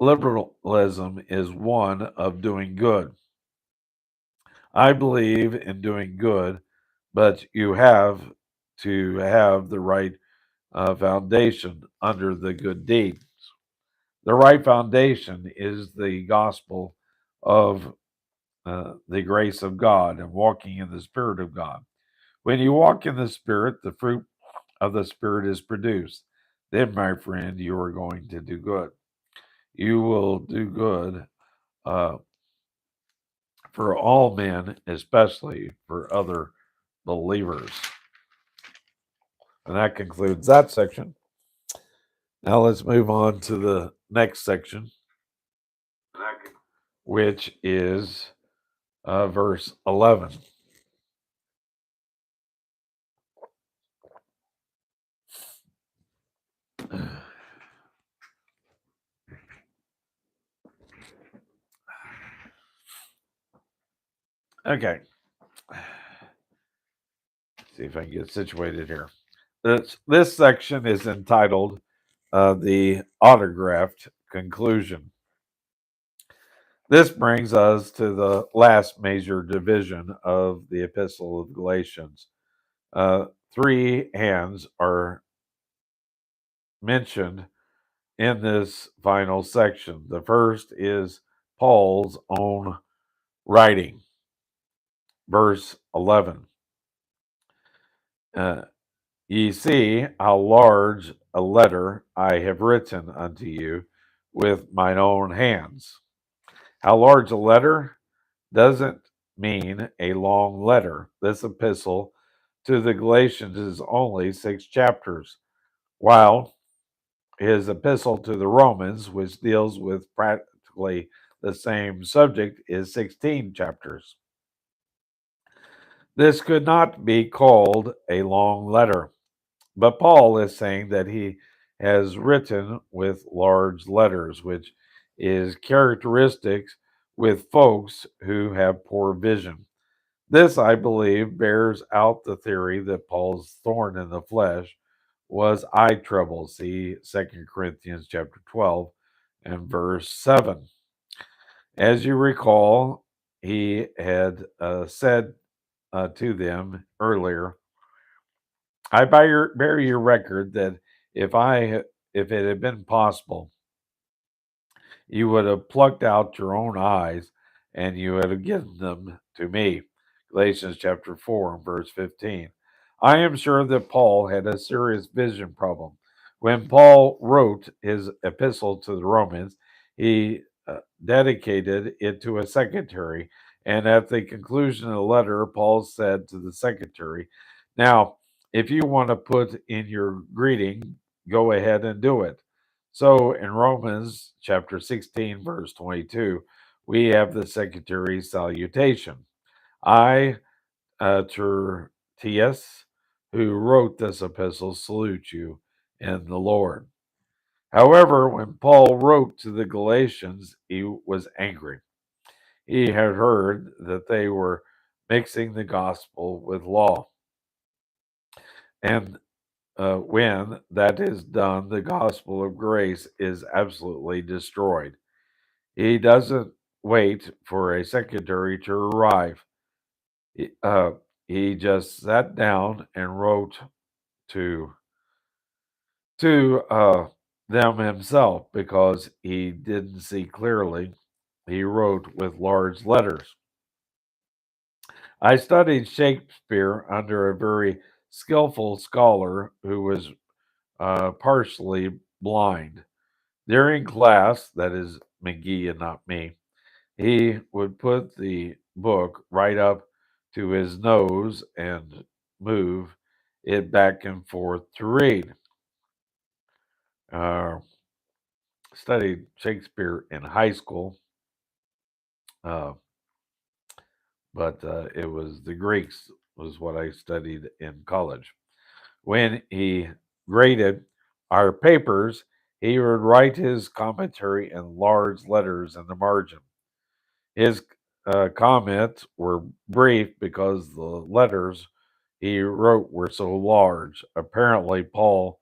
Liberalism is one of doing good. I believe in doing good, but you have to have the right foundation under the good deed. The right foundation is the gospel of the grace of God and walking in the Spirit of God. When you walk in the Spirit, the fruit of the Spirit is produced. Then, my friend, you are going to do good. You will do good uh, for all men, especially for other believers. And that concludes that section. Now let's move on to the next section, which is verse 11. Okay, see if I can get situated here. This section is entitled The Autographed Conclusion. This brings us to the last major division of the Epistle of Galatians. Uh, Three hands are mentioned in this final section. The first is Paul's own writing, verse 11. Uh, Ye see how large a letter I have written unto you with mine own hands. How large a letter doesn't mean a long letter. This epistle to the Galatians is only 6 chapters, while his epistle to the Romans, which deals with practically the same subject, is 16 chapters. This could not be called a long letter, but Paul is saying that he has written with large letters, which is characteristic with folks who have poor vision. This, I believe, bears out the theory that Paul's thorn in the flesh was eye trouble. See 2 Corinthians chapter 12 and verse 7. As you recall, he had said to them earlier, I bear your record that if it had been possible, you would have plucked out your own eyes and you would have given them to me. Galatians chapter 4 and verse 15. I am sure that Paul had a serious vision problem. When Paul wrote his epistle to the Romans, he dedicated it to a secretary. And at the conclusion of the letter, Paul said to the secretary, Now, if you want to put in your greeting, go ahead and do it. So in Romans chapter 16, verse 22, we have the secretary's salutation. I, Tertius, who wrote this epistle, salute you in the Lord. However, when Paul wrote to the Galatians, he was angry. He had heard that they were mixing the gospel with law. And when that is done, the gospel of grace is absolutely destroyed. He doesn't wait for a secretary to arrive. He, uh, he just sat down and wrote to to them himself because he didn't see clearly. He wrote with large letters. I studied Shakespeare under a very skillful scholar who was partially blind. During class, that is McGee and not me, he would put the book right up to his nose and move it back and forth to read. Uh, Studied Shakespeare in high school, uh, but it was the Greeks was what I studied in college. When he graded our papers, he would write his commentary in large letters in the margin. His comments were brief because the letters he wrote were so large. Apparently, Paul's